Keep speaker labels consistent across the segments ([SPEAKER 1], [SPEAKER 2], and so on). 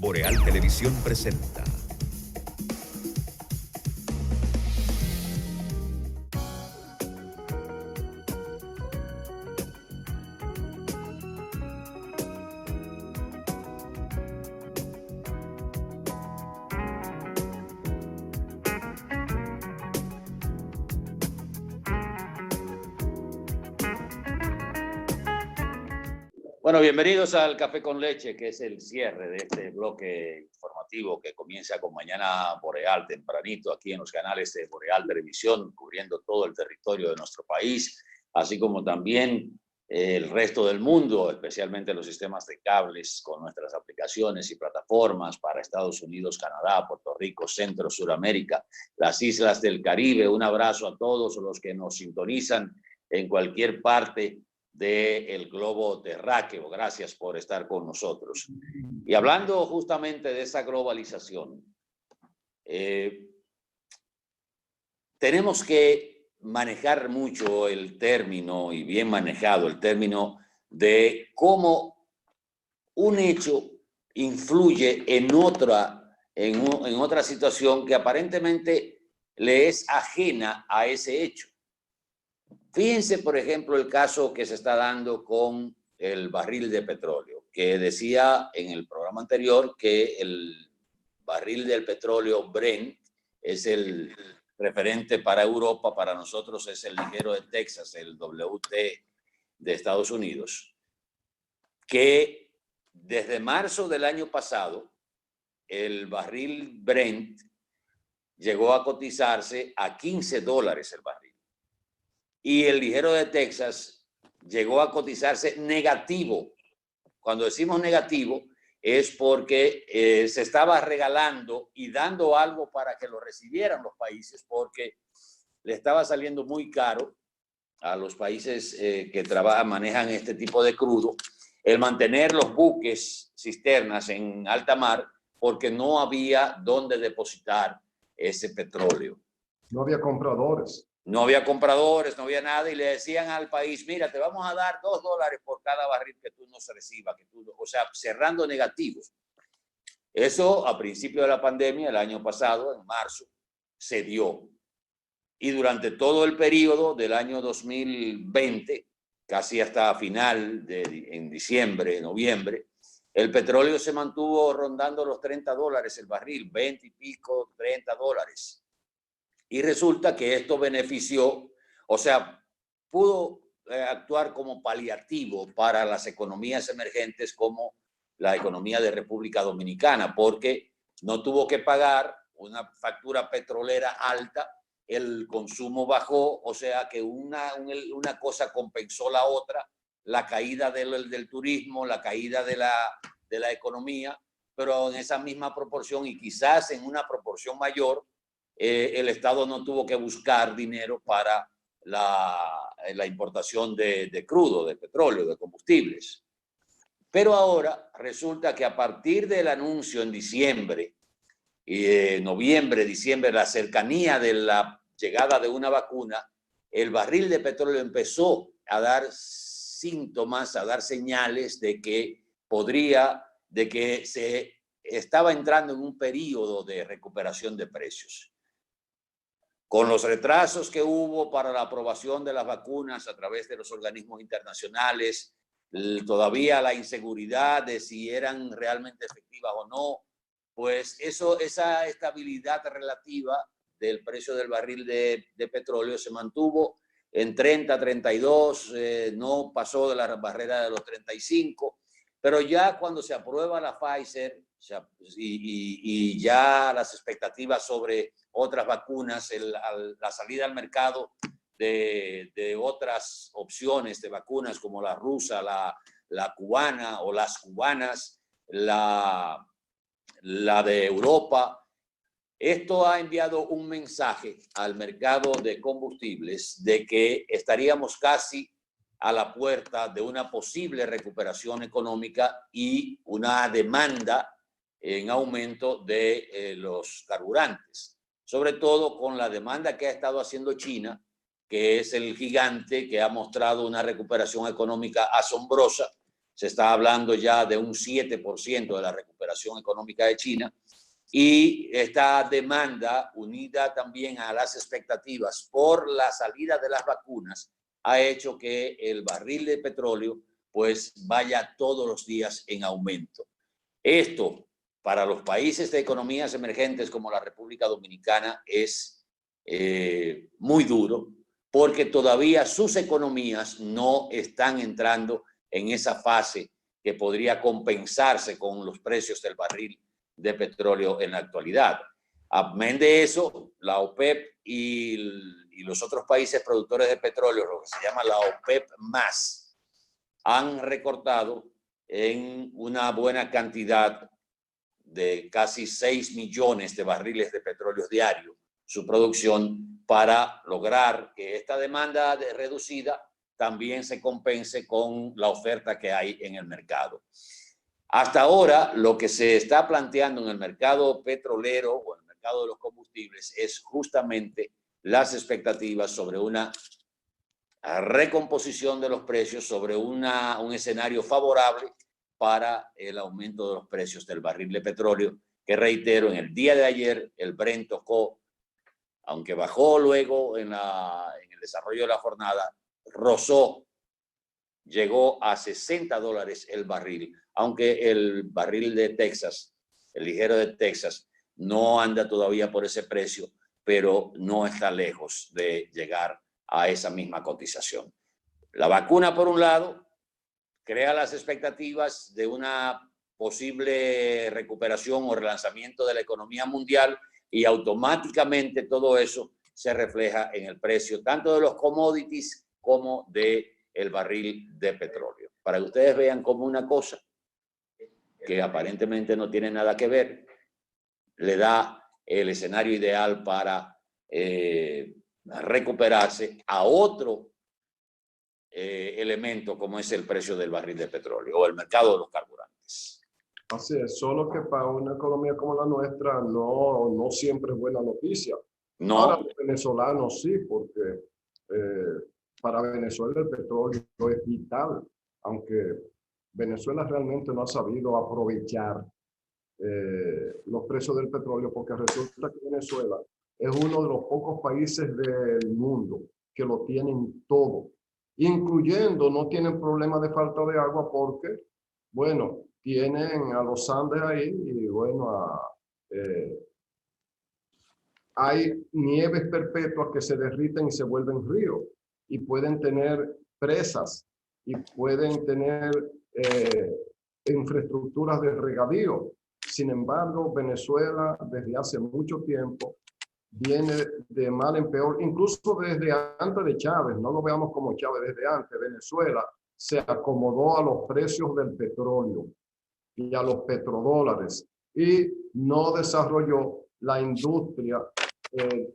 [SPEAKER 1] Boreal Televisión presenta.
[SPEAKER 2] Bueno, bienvenidos al Café con Leche, que es el cierre de este bloque informativo que comienza con Mañana Boreal, tempranito, aquí en los canales de Boreal Televisión, cubriendo todo el territorio de nuestro país, así como también el resto del mundo, especialmente los sistemas de cables, con nuestras aplicaciones y plataformas para Estados Unidos, Canadá, Puerto Rico, Centro, Suramérica, las islas del Caribe. Un abrazo a todos los que nos sintonizan en cualquier parte del globo terráqueo. Gracias por estar con nosotros. Y hablando justamente de esa globalización, tenemos que manejar mucho el término, y bien manejado el término, de cómo un hecho influye en otra situación que aparentemente le es ajena a ese hecho. Fíjense, por ejemplo, el caso que se está dando con el barril de petróleo, que decía en el programa anterior que el barril del petróleo Brent es el referente para Europa, para nosotros es el ligero de Texas, el WT de Estados Unidos, que desde marzo del año pasado el barril Brent llegó a cotizarse a $15 el barril. Y el ligero de Texas llegó a cotizarse negativo. Cuando decimos negativo es porque se estaba regalando y dando algo para que lo recibieran los países, porque le estaba saliendo muy caro a los países que manejan este tipo de crudo el mantener los buques cisternas en alta mar, porque no había dónde depositar ese petróleo.
[SPEAKER 3] No había compradores.
[SPEAKER 2] No había compradores, no había nada, y le decían al país, mira, te vamos a dar $2 por cada barril que tú nos recibas, o sea, cerrando negativos. Eso a principio de la pandemia, el año pasado, en marzo, se dio. Y durante todo el periodo del año 2020, casi hasta final, en diciembre, noviembre, el petróleo se mantuvo rondando los $30 el barril, 20 y pico, $30. Y resulta que esto benefició, o sea, pudo actuar como paliativo para las economías emergentes como la economía de República Dominicana, porque no tuvo que pagar una factura petrolera alta, el consumo bajó, o sea que una cosa compensó la otra, la caída del turismo, la caída de la economía, pero en esa misma proporción y quizás en una proporción mayor, el Estado no tuvo que buscar dinero para la importación de crudo, de petróleo, de combustibles. Pero ahora resulta que a partir del anuncio en diciembre, noviembre, diciembre, la cercanía de la llegada de una vacuna, el barril de petróleo empezó a dar síntomas, a dar señales de que se estaba entrando en un periodo de recuperación de precios. Con los retrasos que hubo para la aprobación de las vacunas a través de los organismos internacionales, todavía la inseguridad de si eran realmente efectivas o no, pues esa estabilidad relativa del precio del barril de petróleo se mantuvo en 30, 32, no pasó de la barrera de los 35, pero ya cuando se aprueba la Pfizer y ya las expectativas sobre otras vacunas, la salida al mercado de otras opciones de vacunas como la rusa, la cubana o las cubanas, la de Europa. Esto ha enviado un mensaje al mercado de combustibles de que estaríamos casi a la puerta de una posible recuperación económica y una demanda en aumento de los carburantes, sobre todo con la demanda que ha estado haciendo China, que es el gigante que ha mostrado una recuperación económica asombrosa. Se está hablando ya de un 7% de la recuperación recuperación económica de China. Y esta demanda, unida también a las expectativas por la salida de las vacunas, ha hecho que el barril de petróleo pues vaya todos los días en aumento. Esto para los países de economías emergentes como la República Dominicana es muy duro, porque todavía sus economías no están entrando en esa fase que podría compensarse con los precios del barril de petróleo en la actualidad. Amén de eso, la OPEP y los otros países productores de petróleo, lo que se llama la OPEP+, han recortado en una buena cantidad de casi 6 millones de barriles de petróleo diario su producción para lograr que esta demanda reducida también se compense con la oferta que hay en el mercado. Hasta ahora, lo que se está planteando en el mercado petrolero o en el mercado de los combustibles es justamente las expectativas sobre una recomposición de los precios, sobre un escenario favorable para el aumento de los precios del barril de petróleo, que reitero, en el día de ayer el Brent tocó, aunque bajó luego en el desarrollo de la jornada, llegó a $60 el barril, aunque el barril de Texas, el ligero de Texas, no anda todavía por ese precio, pero no está lejos de llegar a esa misma cotización. La vacuna, por un lado, crea las expectativas de una posible recuperación o relanzamiento de la economía mundial y automáticamente todo eso se refleja en el precio tanto de los commodities como del barril de petróleo. Para que ustedes vean como una cosa que aparentemente no tiene nada que ver, le da el escenario ideal para recuperarse a otro elemento como es el precio del barril de petróleo o el mercado de los carburantes.
[SPEAKER 3] Así es, solo que para una economía como la nuestra no siempre es buena noticia.
[SPEAKER 2] No.
[SPEAKER 3] Ahora los venezolanos sí, porque para Venezuela el petróleo es vital, aunque Venezuela realmente no ha sabido aprovechar los precios del petróleo, porque resulta que Venezuela es uno de los pocos países del mundo que lo tienen todo, incluyendo no tienen problema de falta de agua porque, bueno, tienen a los Andes ahí y bueno, hay nieves perpetuas que se derriten y se vuelven ríos y pueden tener presas y pueden tener infraestructuras de regadío. Sin embargo, Venezuela desde hace mucho tiempo viene de mal en peor, incluso desde antes de Chávez, no lo veamos como Chávez, desde antes, Venezuela se acomodó a los precios del petróleo y a los petrodólares y no desarrolló la industria,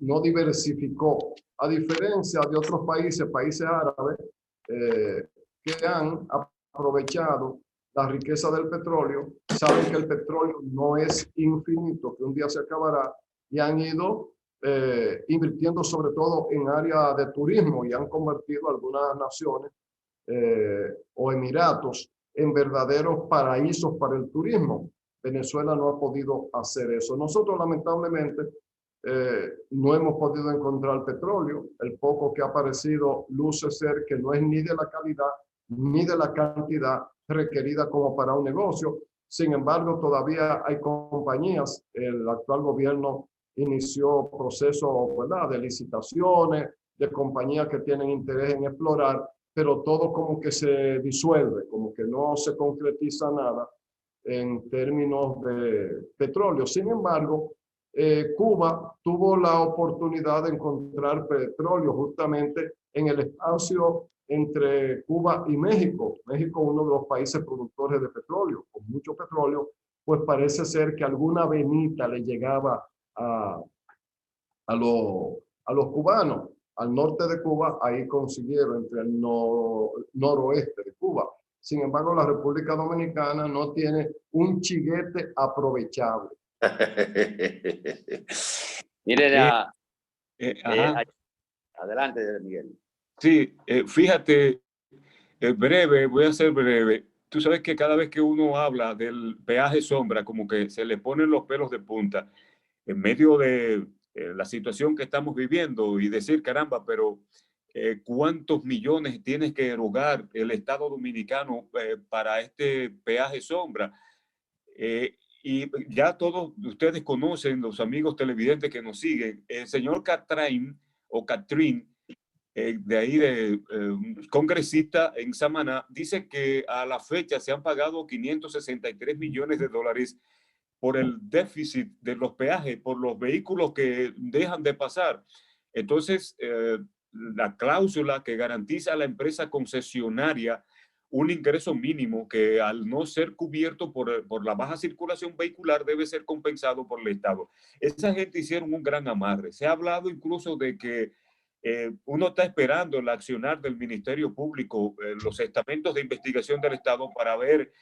[SPEAKER 3] no diversificó, a diferencia de otros países árabes que han aprovechado la riqueza del petróleo, saben que el petróleo no es infinito, que un día se acabará y han ido invirtiendo sobre todo en áreas de turismo y han convertido algunas naciones o emiratos en verdaderos paraísos para el turismo. Venezuela no ha podido hacer eso. Nosotros lamentablemente no hemos podido encontrar petróleo. El poco que ha aparecido luce ser que no es ni de la calidad ni de la cantidad requerida como para un negocio. Sin embargo, todavía hay compañías. El actual gobierno inició procesos, ¿verdad?, de licitaciones, de compañías que tienen interés en explorar, pero todo como que se disuelve, como que no se concretiza nada en términos de petróleo. Sin embargo, Cuba tuvo la oportunidad de encontrar petróleo justamente en el espacio entre Cuba y México. México, uno de los países productores de petróleo, con mucho petróleo, pues parece ser que alguna venita le llegaba a los cubanos. Al norte de Cuba, ahí consiguieron entre el noroeste de Cuba. Sin embargo, la República Dominicana no tiene un chiguete aprovechable.
[SPEAKER 2] Miren, adelante, Miguel.
[SPEAKER 4] Sí, fíjate, voy a ser breve. tú sabes que cada vez que uno habla del peaje sombra, como que se le ponen los pelos de punta en medio de la situación que estamos viviendo y decir, caramba, pero ¿cuántos millones tienes que erogar el Estado Dominicano para este peaje sombra? Y ya todos ustedes conocen, los amigos televidentes que nos siguen, el señor Catrín de ahí de congresista en Samaná, dice que a la fecha se han pagado 563 millones de dólares por el déficit de los peajes, por los vehículos que dejan de pasar. Entonces, la cláusula que garantiza a la empresa concesionaria un ingreso mínimo que al no ser cubierto por la baja circulación vehicular debe ser compensado por el Estado. Esa gente hicieron un gran amarre. Se ha hablado incluso de que uno está esperando el accionar del Ministerio Público, los estamentos de investigación del Estado para ver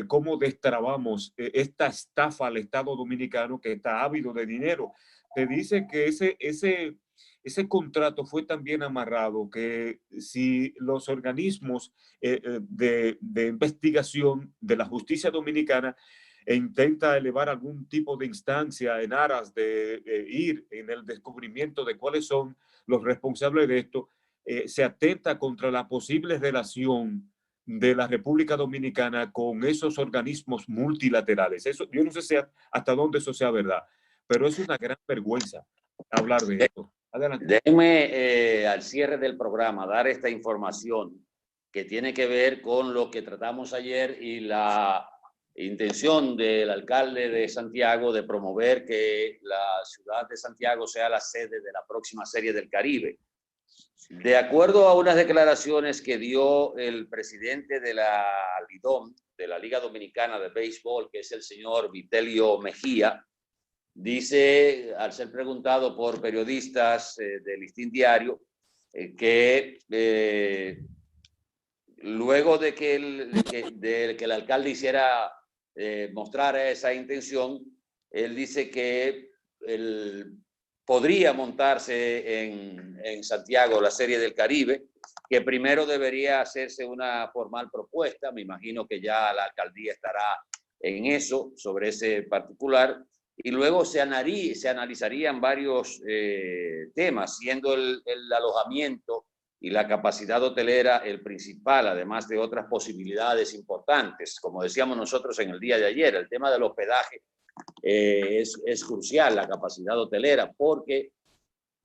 [SPEAKER 4] cómo destrabamos esta estafa al Estado Dominicano que está ávido de dinero. Te dice que ese contrato fue tan bien amarrado que si los organismos de investigación de la justicia dominicana intenta elevar algún tipo de instancia en aras de ir en el descubrimiento de cuáles son los responsables de esto, se atenta contra la posible relación de la República Dominicana con esos organismos multilaterales. Eso, yo no sé hasta dónde eso sea verdad, pero es una gran vergüenza hablar de esto. Adelante.
[SPEAKER 2] Déjenme al cierre del programa dar esta información que tiene que ver con lo que tratamos ayer y la intención del alcalde de Santiago de promover que la ciudad de Santiago sea la sede de la próxima Serie del Caribe. De acuerdo a unas declaraciones que dio el presidente de la LIDOM, de la Liga Dominicana de Béisbol, que es el señor Vitelio Mejía, dice, al ser preguntado por periodistas del Listín Diario, que luego de que el alcalde hiciera mostrar esa intención, él dice que él podría montarse en Santiago la Serie del Caribe, que primero debería hacerse una formal propuesta. Me imagino que ya la alcaldía estará en eso, sobre ese particular, y luego se analizarían varios temas, siendo el alojamiento y la capacidad hotelera el principal, además de otras posibilidades importantes. Como decíamos nosotros en el día de ayer, el tema del hospedaje es crucial, la capacidad hotelera, porque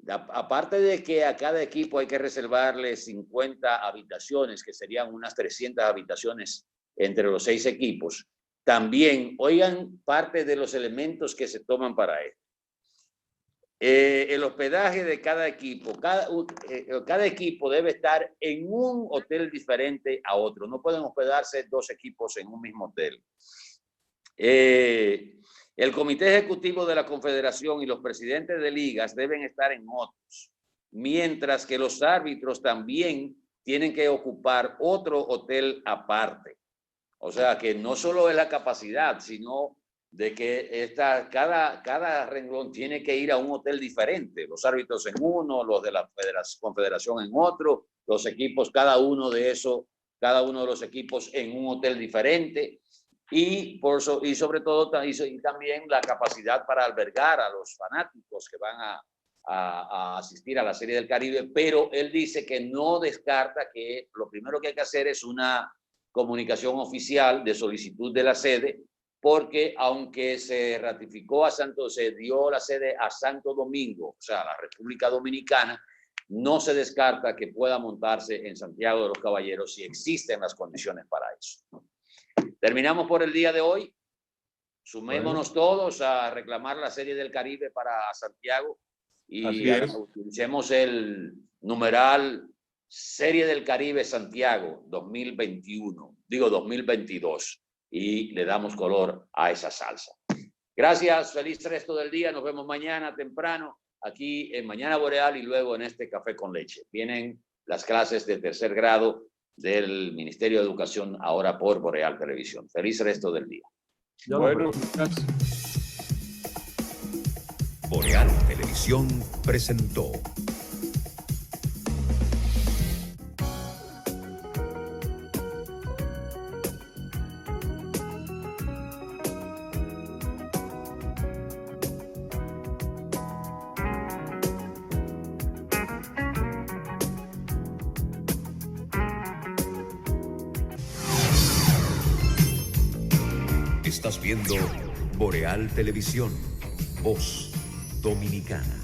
[SPEAKER 2] aparte de que a cada equipo hay que reservarle 50 habitaciones, que serían unas 300 habitaciones entre los 6 equipos, también, oigan, parte de los elementos que se toman para esto. El hospedaje de cada equipo, cada equipo debe estar en un hotel diferente a otro. No pueden hospedarse 2 equipos en un mismo hotel. El comité ejecutivo de la Confederación y los presidentes de ligas deben estar en otros, mientras que los árbitros también tienen que ocupar otro hotel aparte. O sea que no solo es la capacidad, sino de que cada renglón tiene que ir a un hotel diferente. Los árbitros en uno, los de la confederación en otro, los equipos, cada uno de los equipos en un hotel diferente. Y sobre todo y también la capacidad para albergar a los fanáticos que van a asistir a la Serie del Caribe. Pero él dice que no descarta que lo primero que hay que hacer es una comunicación oficial de solicitud de la sede, porque aunque se dio la sede a Santo Domingo, o sea, la República Dominicana, no se descarta que pueda montarse en Santiago de los Caballeros si existen las condiciones para eso. Terminamos por el día de hoy. Sumémonos todos a reclamar la Serie del Caribe para Santiago y utilicemos el numeral Serie del Caribe Santiago 2022 y le damos color a esa salsa. Gracias, feliz resto del día. Nos vemos mañana temprano aquí en Mañana Boreal y luego en este Café con Leche. Vienen las clases de 3er grado del Ministerio de Educación ahora por Boreal Televisión. Feliz resto del día.
[SPEAKER 4] Bueno,
[SPEAKER 1] Boreal Televisión presentó Estás viendo Boreal Televisión, Voz Dominicana.